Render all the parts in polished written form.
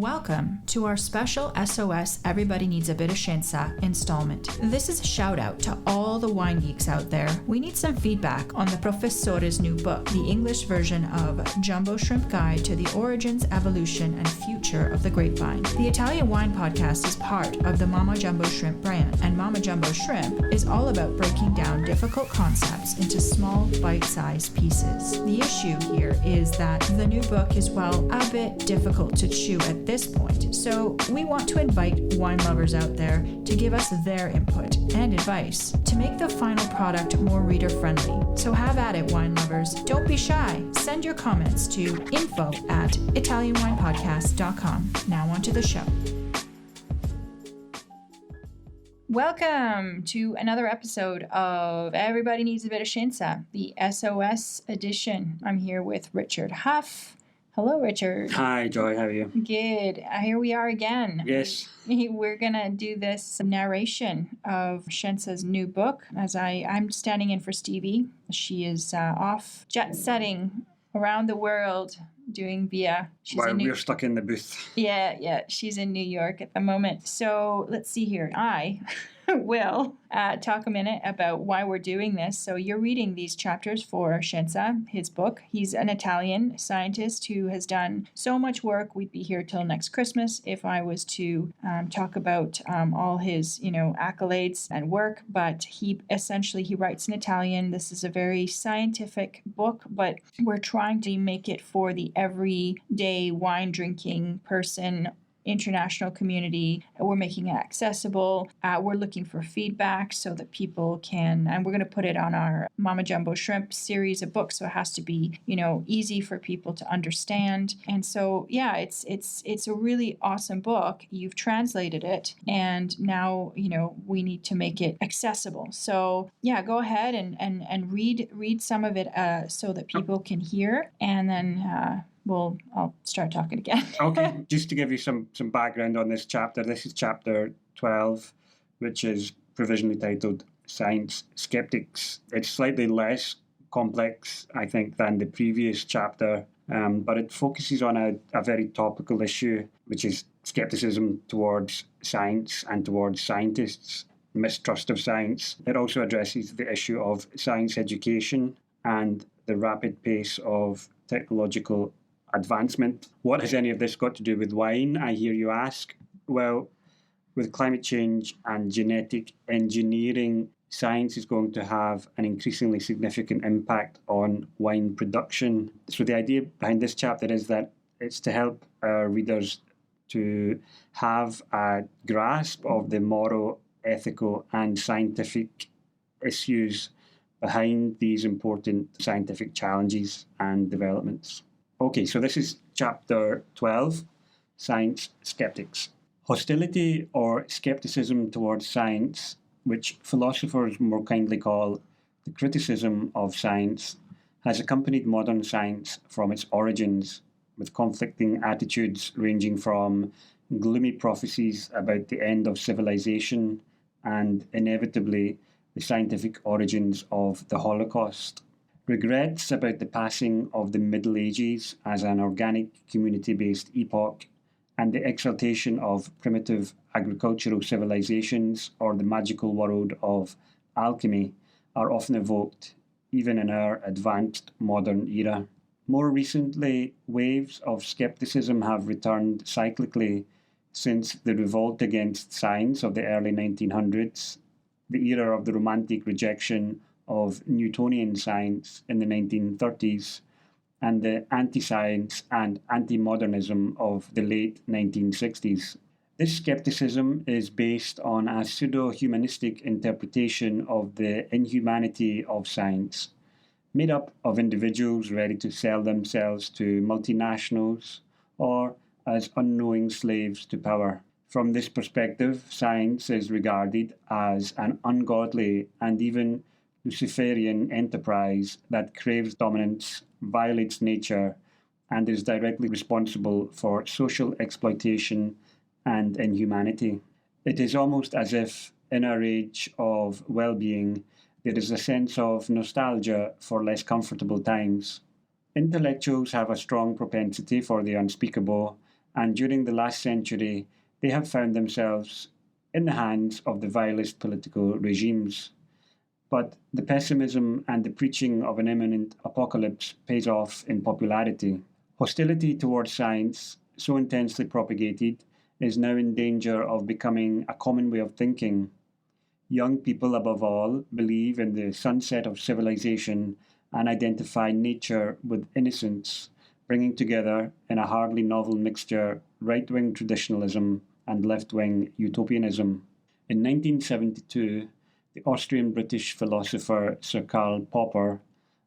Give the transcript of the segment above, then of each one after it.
Welcome to our special SOS Everybody Needs a Bit of Scienza installment. This is a shout out to all the wine geeks out there. We need some feedback on the Professore's new book, the English version of Jumbo Shrimp Guide to the Origins, Evolution, and Future of the Grapevine. The Italian Wine Podcast is part of the Mama Jumbo Shrimp brand, and Mama Jumbo Shrimp is all about breaking down difficult concepts into small, bite-sized pieces. The issue here is that the new book is, well, a bit difficult to chew at this point, so we want to invite wine lovers out there to give us their input and advice to make the final product more reader-friendly. So have at it, wine lovers. Don't be shy. Send your comments to info@italianwinepodcast.com. Now on to the show. Welcome to another episode of Everybody Needs a Bit of Scienza, the SOS edition. I'm here with Richard Huff. Hello, Richard. Hi, Joy. How are you? Good. Here we are again. Yes. We're going to do this narration of Scienza's new book as I'm standing in for Stevie. She is off jet-setting around the world doing via. While we're stuck in the booth. Yeah. She's in New York at the moment. So let's see here. I will talk a minute about why we're doing this. So you're reading these chapters for Scienza, his book. He's an Italian scientist who has done so much work. We'd be here till next Christmas if I was to talk about all his, accolades and work. But he writes in Italian. This is a very scientific book, but we're trying to make it for the everyday wine drinking person, international community. We're making it accessible. We're looking for feedback so that people can, and we're going to put it on our Mama Jumbo Shrimp series of books. So it has to be, easy for people to understand. And so, yeah, it's a really awesome book. You've translated it, and now, we need to make it accessible. So yeah, go ahead and read some of it so that people can hear, and then I'll start talking again. Okay, just to give you some background on this chapter. This is chapter 12, which is provisionally titled Science Skeptics. It's slightly less complex, I think, than the previous chapter, but it focuses on a very topical issue, which is skepticism towards science and towards scientists, mistrust of science. It also addresses the issue of science education and the rapid pace of technological advancement. What has any of this got to do with wine, I hear you ask? Well, with climate change and genetic engineering, science is going to have an increasingly significant impact on wine production. So the idea behind this chapter is that it's to help our readers to have a grasp of the moral, ethical, and scientific issues behind these important scientific challenges and developments. Okay, so this is chapter 12, Science Skeptics. Hostility or skepticism towards science, which philosophers more kindly call the criticism of science, has accompanied modern science from its origins, with conflicting attitudes ranging from gloomy prophecies about the end of civilization and, inevitably, the scientific origins of the Holocaust. Regrets about the passing of the Middle Ages as an organic, community-based epoch, and the exaltation of primitive agricultural civilizations or the magical world of alchemy are often evoked, even in our advanced modern era. More recently, waves of skepticism have returned cyclically since the revolt against science of the early 1900s, the era of the romantic rejection of Newtonian science in the 1930s, and the anti-science and anti-modernism of the late 1960s. This skepticism is based on a pseudo-humanistic interpretation of the inhumanity of science, made up of individuals ready to sell themselves to multinationals or as unknowing slaves to power. From this perspective, science is regarded as an ungodly and even Luciferian enterprise that craves dominance, violates nature, and is directly responsible for social exploitation and inhumanity. It is almost as if, in our age of well-being, there is a sense of nostalgia for less comfortable times. Intellectuals have a strong propensity for the unspeakable, and during the last century, they have found themselves in the hands of the vilest political regimes. But the pessimism and the preaching of an imminent apocalypse pays off in popularity. Hostility towards science, so intensely propagated, is now in danger of becoming a common way of thinking. Young people, above all, believe in the sunset of civilization and identify nature with innocence, bringing together, in a hardly novel mixture, right-wing traditionalism and left-wing utopianism. In 1972, the Austrian-British philosopher Sir Karl Popper,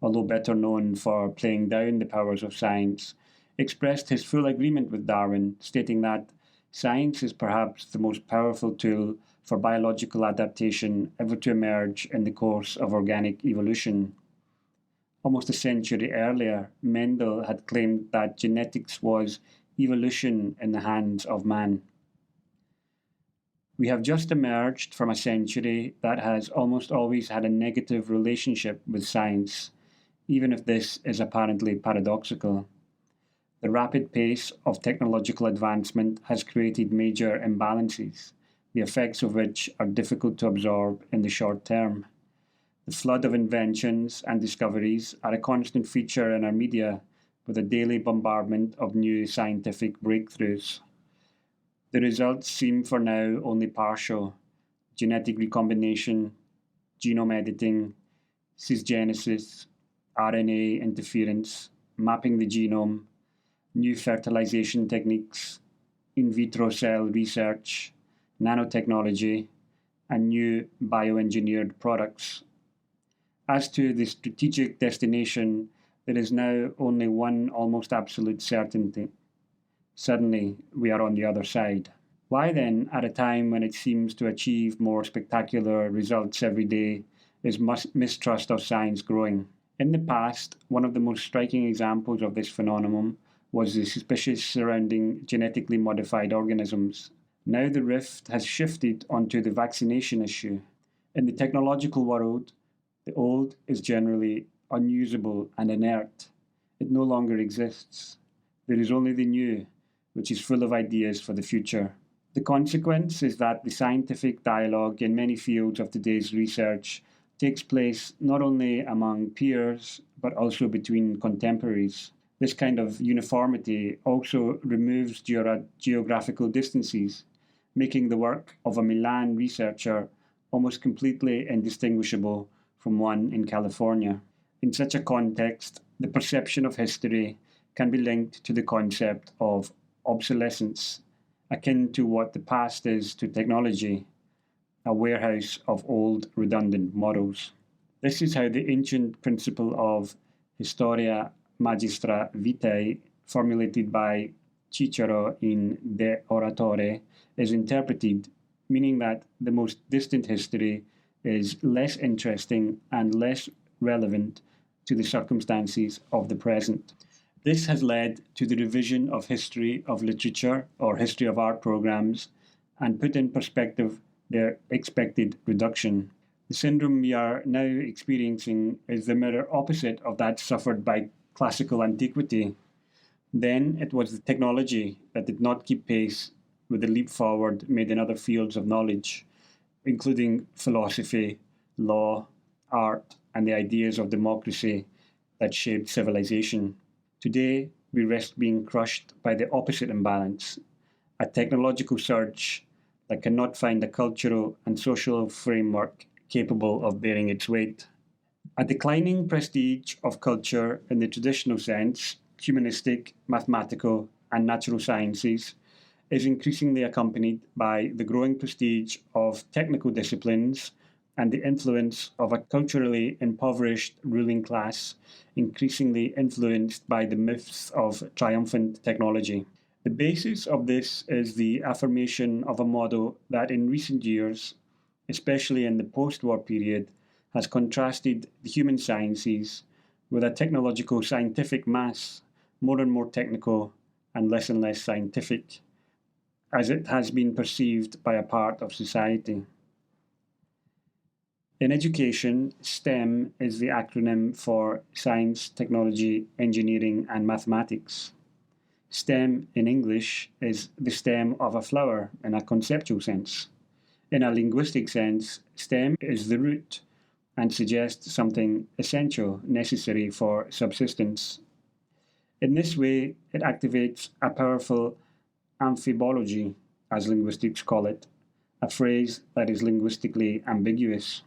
although better known for playing down the powers of science, expressed his full agreement with Darwin, stating that science is perhaps the most powerful tool for biological adaptation ever to emerge in the course of organic evolution. Almost a century earlier, Mendel had claimed that genetics was evolution in the hands of man. We have just emerged from a century that has almost always had a negative relationship with science, even if this is apparently paradoxical. The rapid pace of technological advancement has created major imbalances, the effects of which are difficult to absorb in the short term. The flood of inventions and discoveries are a constant feature in our media, with a daily bombardment of new scientific breakthroughs. The results seem for now only partial: genetic recombination, genome editing, cisgenesis, RNA interference, mapping the genome, new fertilization techniques, in vitro cell research, nanotechnology, and new bioengineered products. As to the strategic destination, there is now only one almost absolute certainty. Suddenly, we are on the other side. Why then, at a time when it seems to achieve more spectacular results every day, is mistrust of science growing? In the past, one of the most striking examples of this phenomenon was the suspicion surrounding genetically modified organisms. Now the rift has shifted onto the vaccination issue. In the technological world, the old is generally unusable and inert. It no longer exists. There is only the new, which is full of ideas for the future. The consequence is that the scientific dialogue in many fields of today's research takes place not only among peers, but also between contemporaries. This kind of uniformity also removes geographical distances, making the work of a Milan researcher almost completely indistinguishable from one in California. In such a context, the perception of history can be linked to the concept of obsolescence, akin to what the past is to technology, a warehouse of old redundant models. This is how the ancient principle of historia magistra vitae, formulated by Cicero in De Oratore, is interpreted, meaning that the most distant history is less interesting and less relevant to the circumstances of the present. This has led to the revision of history of literature or history of art programs and put in perspective their expected reduction. The syndrome we are now experiencing is the mirror opposite of that suffered by classical antiquity. Then it was the technology that did not keep pace with the leap forward made in other fields of knowledge, including philosophy, law, art, and the ideas of democracy that shaped civilization. Today, we risk being crushed by the opposite imbalance, a technological surge that cannot find a cultural and social framework capable of bearing its weight. A declining prestige of culture in the traditional sense, humanistic, mathematical, and natural sciences, is increasingly accompanied by the growing prestige of technical disciplines and the influence of a culturally impoverished ruling class, increasingly influenced by the myths of triumphant technology. The basis of this is the affirmation of a model that in recent years, especially in the post-war period, has contrasted the human sciences with a technological scientific mass, more and more technical and less scientific, as it has been perceived by a part of society. In education, STEM is the acronym for science, technology, engineering, and mathematics. STEM in English is the stem of a flower in a conceptual sense. In a linguistic sense, STEM is the root and suggests something essential, necessary for subsistence. In this way, it activates a powerful amphibology, as linguistics call it, a phrase that is linguistically ambiguous.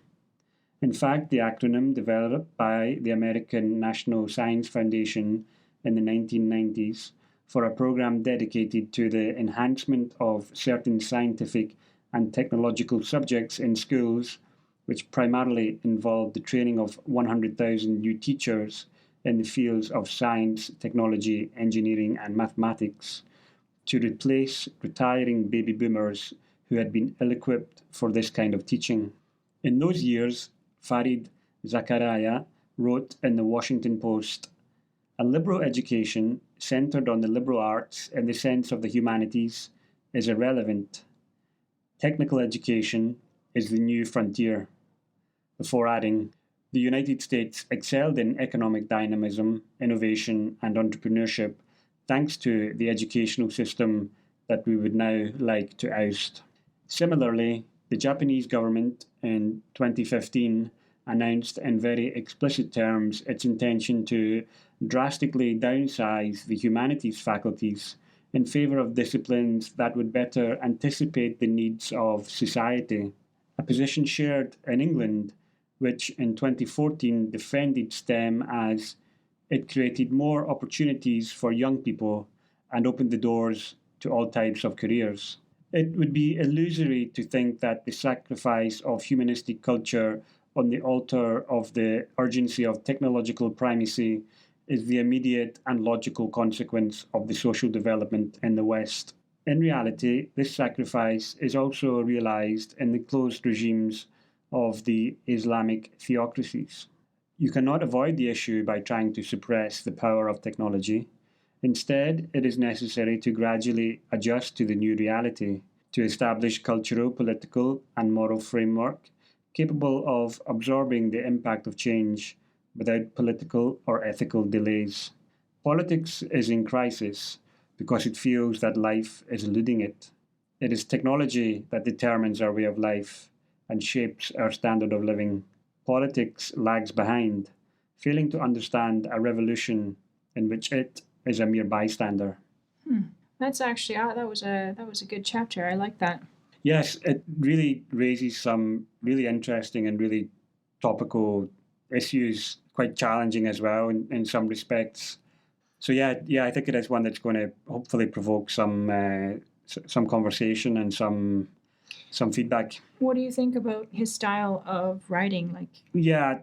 In fact, the acronym developed by the American National Science Foundation in the 1990s for a program dedicated to the enhancement of certain scientific and technological subjects in schools, which primarily involved the training of 100,000 new teachers in the fields of science, technology, engineering, and mathematics, to replace retiring baby boomers who had been ill-equipped for this kind of teaching. In those years, Farid Zakaria wrote in the Washington Post, "A liberal education centered on the liberal arts in the sense of the humanities is irrelevant. Technical education is the new frontier," before adding, "The United States excelled in economic dynamism, innovation, and entrepreneurship thanks to the educational system that we would now like to oust." Similarly, the Japanese government in 2015 announced in very explicit terms its intention to drastically downsize the humanities faculties in favour of disciplines that would better anticipate the needs of society, a position shared in England, which in 2014 defended STEM as it created more opportunities for young people and opened the doors to all types of careers. It would be illusory to think that the sacrifice of humanistic culture on the altar of the urgency of technological primacy is the immediate and logical consequence of the social development in the West. In reality, this sacrifice is also realized in the closed regimes of the Islamic theocracies. You cannot avoid the issue by trying to suppress the power of technology. Instead, it is necessary to gradually adjust to the new reality, to establish cultural, political, and moral framework capable of absorbing the impact of change without political or ethical delays. Politics is in crisis because it feels that life is eluding it. It is technology that determines our way of life and shapes our standard of living. Politics lags behind, failing to understand a revolution in which it is a mere bystander. That's actually that was a good chapter. I like that. Yes, it really raises some really interesting and really topical issues, quite challenging as well in some respects. So yeah, I think it is one that's going to hopefully provoke some conversation and some feedback. What do you think about his style of writing? Yeah,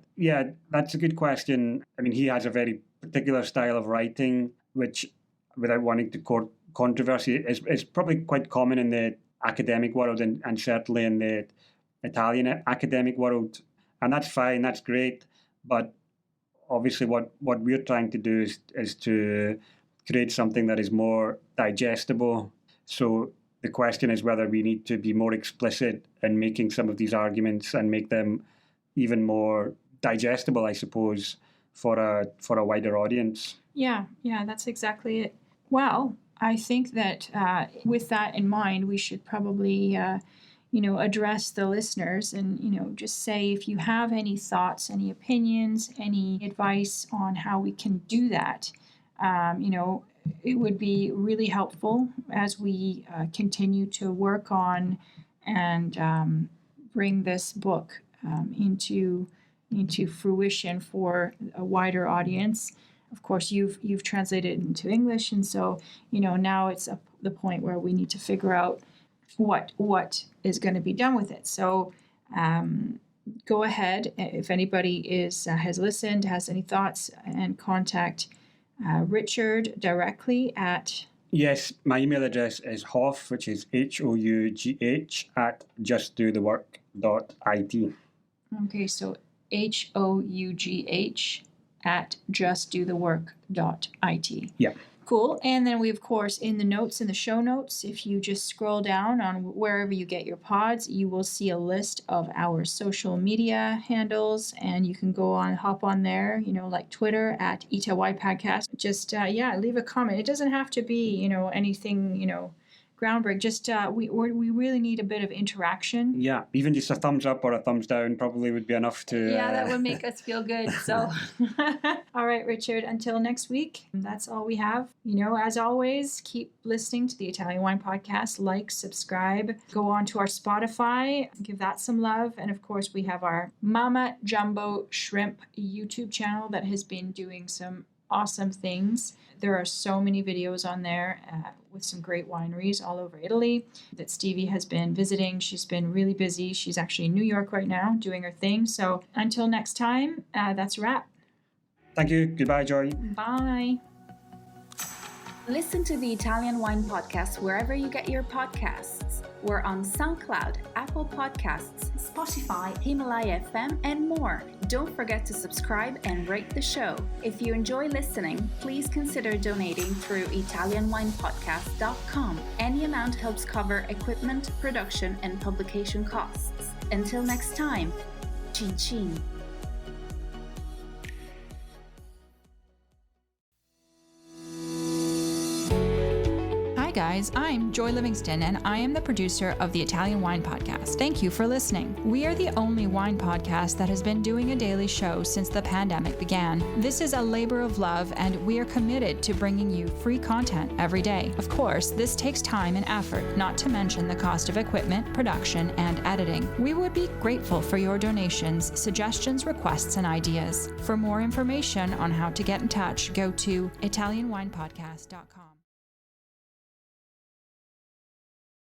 that's a good question. I mean, he has a very particular style of writing, which, without wanting to court controversy, is probably quite common in the academic world and certainly in the Italian academic world. And that's fine, that's great. But obviously what we're trying to do is to create something that is more digestible. So the question is whether we need to be more explicit in making some of these arguments and make them even more digestible, I suppose, for a wider audience. Yeah, that's exactly it. Well, I think that with that in mind, we should probably, address the listeners and, just say if you have any thoughts, any opinions, any advice on how we can do that, it would be really helpful as we continue to work on and bring this book into fruition for a wider audience. Of course, you've translated it into English, and so now it's the point where we need to figure out what is going to be done with it. So go ahead if anybody has listened, has any thoughts, and contact Richard directly at. Yes, my email address is Hough, which is HOUGH at justdothework.it. Okay, so HOUGH at justdothework.it. Yeah. Cool. And then we, of course, in the notes, in the show notes, if you just scroll down on wherever you get your pods, you will see a list of our social media handles, and you can hop on there, like Twitter at ETY Podcast. Just, leave a comment. It doesn't have to be, anything, groundbreaking. Just, we really need a bit of interaction. Yeah, even just a thumbs up or a thumbs down probably would be enough to... Yeah, that would make us feel good. So, all right, Richard, until next week, that's all we have. As always, keep listening to the Italian Wine Podcast. Like, subscribe, go on to our Spotify, give that some love. And of course, we have our Mama Jumbo Shrimp YouTube channel that has been doing some awesome things. There are so many videos on there with some great wineries all over Italy that Stevie has been visiting. She's been really busy. She's actually in New York right now doing her thing. So until next time, that's a wrap. Thank you. Goodbye, Joy. Bye. Listen to the Italian Wine Podcast wherever you get your podcasts. We're on SoundCloud, Apple Podcasts, Spotify, Himalaya FM, and more. Don't forget to subscribe and rate the show. If you enjoy listening, please consider donating through ItalianWinePodcast.com. Any amount helps cover equipment, production, and publication costs. Until next time, chin chin. Hi guys, I'm Joy Livingston and I am the producer of the Italian Wine Podcast. Thank you for listening. We are the only wine podcast that has been doing a daily show since the pandemic began. This is a labor of love and we are committed to bringing you free content every day. Of course, this takes time and effort, not to mention the cost of equipment, production, and editing. We would be grateful for your donations, suggestions, requests, and ideas. For more information on how to get in touch, go to ItalianWinePodcast.com.